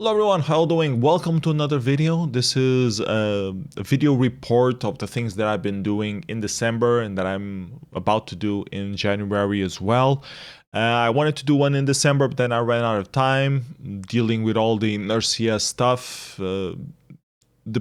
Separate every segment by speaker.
Speaker 1: Hello everyone, how are you doing? Welcome to another video. This is a video report of the things that I've been doing in December and that I'm about to do in January as well. I wanted to do one in December, but then I ran out of time dealing with all the inertia stuff, the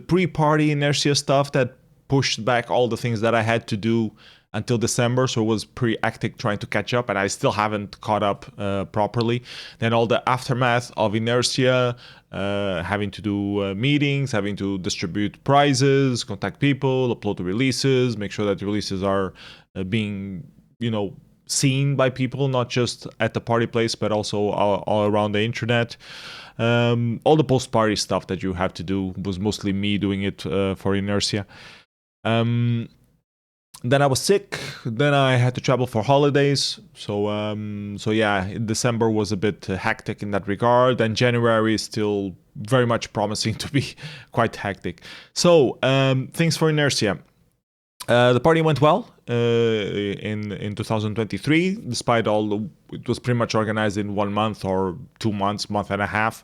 Speaker 1: pre-party inertia stuff that pushed back all the things that I had to do until December, so it was pretty hectic trying to catch up, and I still haven't caught up properly. Then all the aftermath of inertia, having to do meetings, having to distribute prizes, contact people, upload the releases, make sure that the releases are being, seen by people, not just at the party place, but also all around the internet. All the post-party stuff that you have to do was mostly me doing it for inertia. Then I was sick. Then I had to travel for holidays. So yeah, December was a bit hectic in that regard. And January is still very much promising to be quite hectic. So things for inertia. The party went well in 2023, despite it was pretty much organized in 1 month or 2 months, month and a half.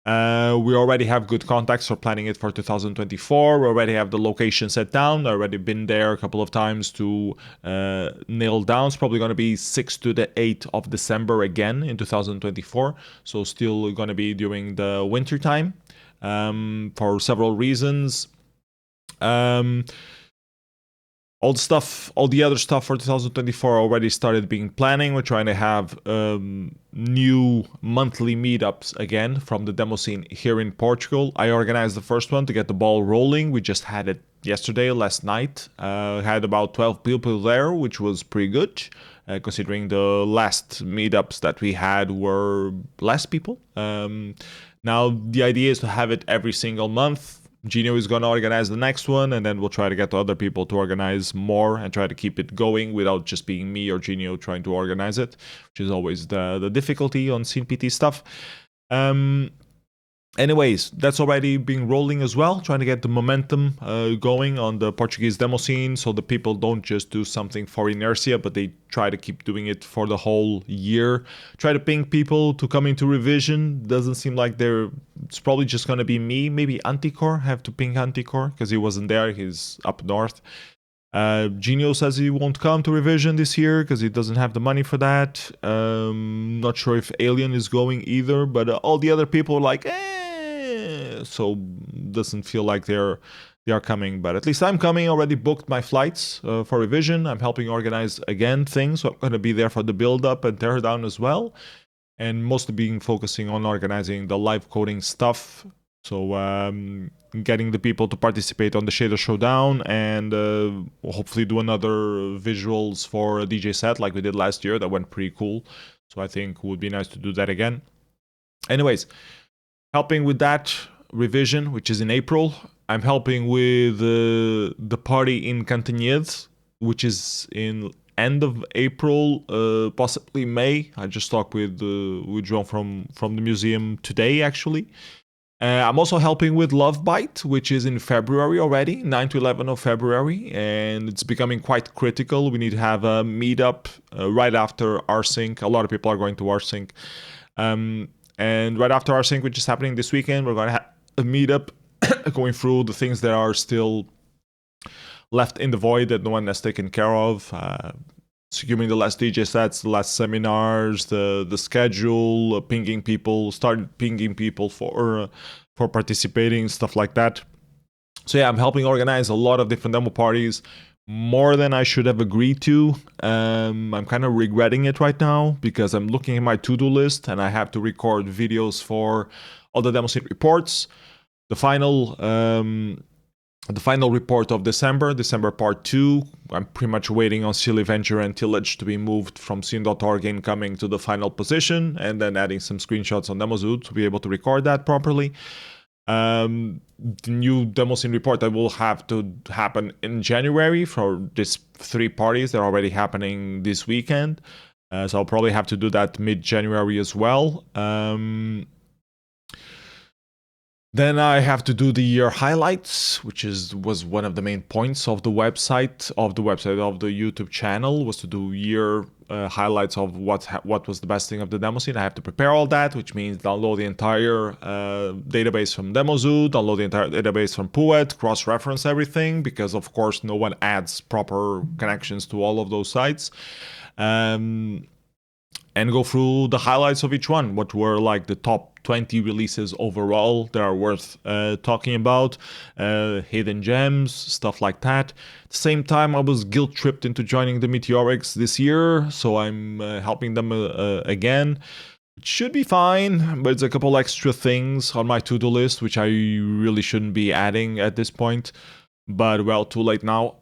Speaker 1: We already have good contacts for planning it for 2024. We already have the location set down. I've already been there a couple of times to nail down. It's probably going to be 6th to the 8th of December again in 2024. So still going to be during the winter time for several reasons. All the other stuff for 2024 already started being planning. We're trying to have new monthly meetups again from the demo scene here in Portugal. I organized the first one to get the ball rolling. We just had it last night. Had about 12 people there, which was pretty good, considering the last meetups that we had were less people. Now, the idea is to have it every single month. Gino is going to organize the next one, and then we'll try to get other people to organize more and try to keep it going without just being me or Gino trying to organize it, which is always the difficulty on CNPT stuff. Anyways, that's already been rolling as well, trying to get the momentum going on the Portuguese demo scene so the people don't just do something for inertia, but they try to keep doing it for the whole year. Try to ping people to come into revision. Doesn't seem like it's probably just going to be me. Maybe Anticor, have to ping Anticor because he wasn't there. He's up north. Genio says he won't come to revision this year because he doesn't have the money for that. Not sure if Alien is going either, but all the other people are like, so doesn't feel like they are coming. But at least I'm coming. Already booked my flights for revision. I'm helping organize again things, so I'm going to be there for the build up and tear down as well, and mostly focusing on organizing the live coding stuff. So getting the people to participate on the Shader Showdown and hopefully do another visuals for a DJ set like we did last year. That went pretty cool. So I think it would be nice to do that again. Anyways, helping with that revision, which is in April. I'm helping with the party in Cantanhede, which is in end of April, possibly May. I just talked with João from the museum today, actually. I'm also helping with Love Bite, which is in February already, 9 to 11 of February, and it's becoming quite critical. We need to have a meetup right after RSync. A lot of people are going to RSync. And right after RSync, which is happening this weekend, we're going to have a meetup going through the things that are still left in the void that no one has taken care of. Securing the last DJ sets, the last seminars, the schedule, started pinging people for participating, stuff like that. So yeah, I'm helping organize a lot of different demo parties, more than I should have agreed to. I'm kind of regretting it right now because I'm looking at my to-do list and I have to record videos for all the demo scene reports. The final report of December part 2. I'm pretty much waiting on Silly Venture and Tillage to be moved from scene.org incoming to the final position, and then adding some screenshots on DemoZoo to be able to record that properly. The new demo scene report that will have to happen in January for these 3 parties. They're already happening this weekend. So I'll probably have to do that mid-January as well. Then I have to do the year highlights, which was one of the main points of the website of the YouTube channel, was to do year highlights of what was the best thing of the demo scene. I have to prepare all that, which means download the entire database from DemoZoo, download the entire database from Puet, cross-reference everything, because of course no one adds proper connections to all of those sites. And go through the highlights of each one, what were like the top 20 releases overall that are worth talking about, hidden gems, stuff like that. At the same time, I was guilt-tripped into joining the Meteorics this year, so I'm helping them again. It should be fine, but it's a couple extra things on my to-do list, which I really shouldn't be adding at this point. But well, too late now.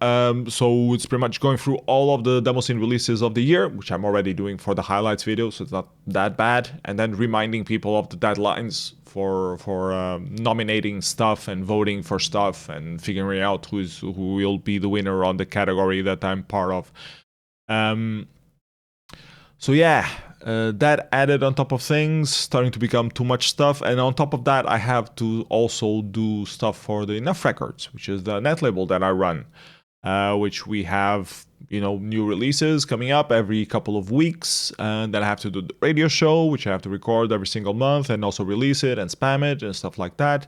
Speaker 1: So it's pretty much going through all of the demo scene releases of the year, which I'm already doing for the highlights video, so it's not that bad. And then reminding people of the deadlines for nominating stuff and voting for stuff and figuring out who will be the winner on the category that I'm part of. So yeah, that added on top of things, starting to become too much stuff. And on top of that, I have to also do stuff for the Enough Records, which is the net label that I run, which we have, new releases coming up every couple of weeks. And then I have to do the radio show, which I have to record every single month and also release it and spam it and stuff like that.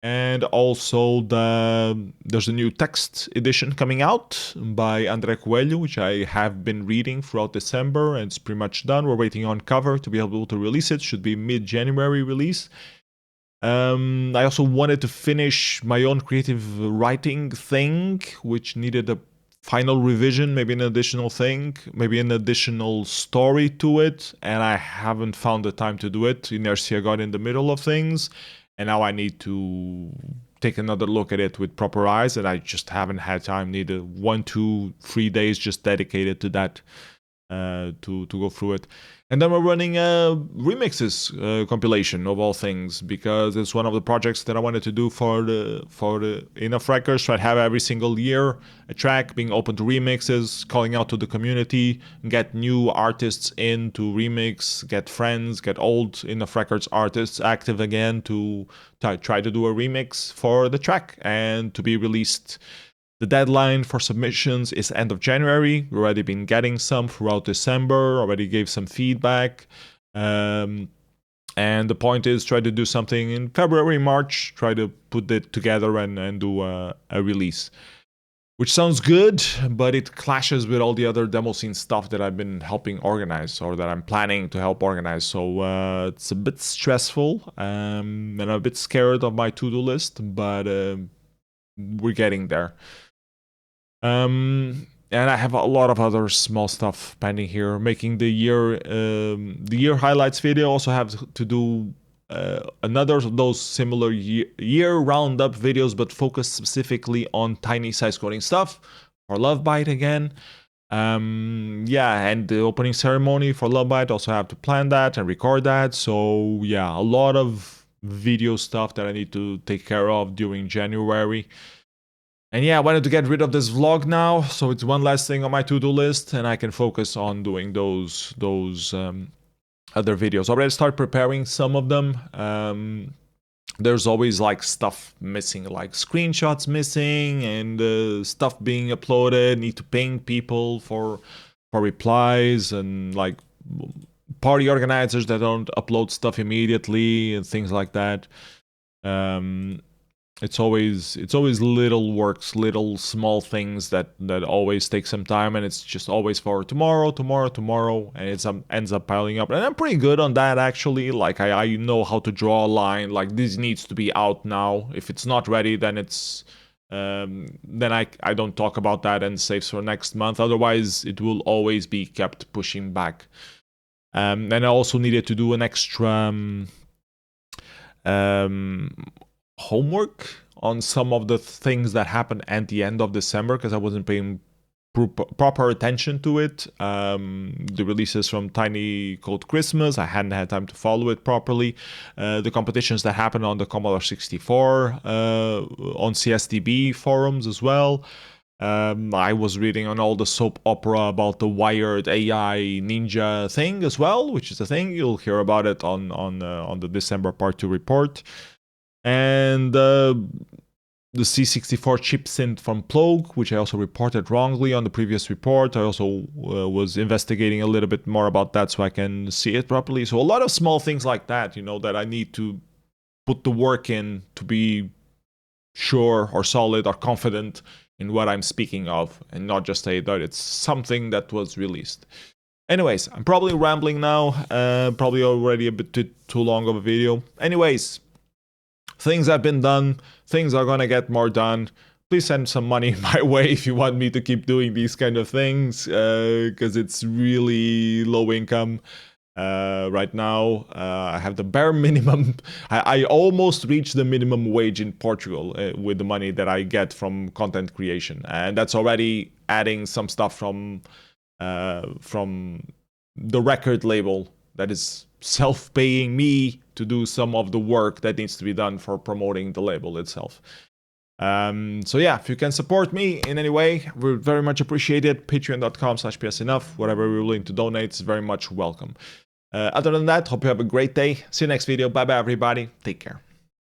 Speaker 1: And also there's a new text edition coming out by André Coelho, which I have been reading throughout December, and it's pretty much done. We're waiting on cover to be able to release it. Should be mid-January release. I also wanted to finish my own creative writing thing, which needed a final revision, maybe an additional thing, maybe an additional story to it, and I haven't found the time to do it. Inertia got in the middle of things. And now I need to take another look at it with proper eyes, and I just haven't had time. Needed 1, 2, 3 days just dedicated to that, to go through it. And then we're running a remixes compilation of all things, because it's one of the projects that I wanted to do for the Enough Records. Try to have every single year a track being open to remixes, calling out to the community, get new artists in to remix, get friends, get old Enough Records artists active again to try to do a remix for the track and to be released. The deadline for submissions is end of January. We've already been getting some throughout December, already gave some feedback. And the point is try to do something in February, March, try to put it together and do a release. Which sounds good, but it clashes with all the other demo scene stuff that I've been helping organize or that I'm planning to help organize. So it's a bit stressful, and I'm a bit scared of my to-do list, but we're getting there. And I have a lot of other small stuff pending here. Making the year highlights video. Also have to do another of those similar year roundup videos, but focused specifically on tiny size coding stuff for Love Bite again. Yeah, and the opening ceremony for Love Bite. Also have to plan that and record that. So yeah, a lot of video stuff that I need to take care of during January. And yeah, I wanted to get rid of this vlog now, so it's one last thing on my to-do list, and I can focus on doing those other videos. Already start preparing some of them. There's always like stuff missing, like screenshots missing, and stuff being uploaded. Need to ping people for replies, and like party organizers that don't upload stuff immediately and things like that. It's always little works, little small things that always take some time, and it's just always for tomorrow, and it ends up piling up. And I'm pretty good on that, actually. Like I know how to draw a line. Like this needs to be out now. If it's not ready, then it's then I don't talk about that and saves for next month. Otherwise, it will always be kept pushing back. And I also needed to do an extra homework on some of the things that happened at the end of December, because I wasn't paying proper attention to it. The releases from Tiny Code Christmas, I hadn't had time to follow it properly. The competitions that happened on the Commodore 64, on CSDB forums as well. I was reading on all the soap opera about the Wired AI Ninja thing as well, which is a thing. You'll hear about it on the December Part 2 report. And the C64 chip synth from Plogue, which I also reported wrongly on the previous report. I also was investigating a little bit more about that so I can see it properly. So a lot of small things like that, you know, that I need to put the work in to be sure or solid or confident in what I'm speaking of, and not just say that it's something that was released. Anyways, I'm probably rambling now, probably already a bit too long of a video. Anyways, things have been done, things are gonna get more done. Please send some money my way if you want me to keep doing these kind of things, because it's really low income. Right now, I have the bare minimum. I almost reached the minimum wage in Portugal with the money that I get from content creation, and that's already adding some stuff from the record label that is self-paying me to do some of the work that needs to be done for promoting the label itself. So yeah, if you can support me in any way, we very much appreciate it. Patreon.com/psenough. Whatever you're willing to donate is very much welcome. Other than that, hope you have a great day. See you next video. Bye bye everybody. Take care.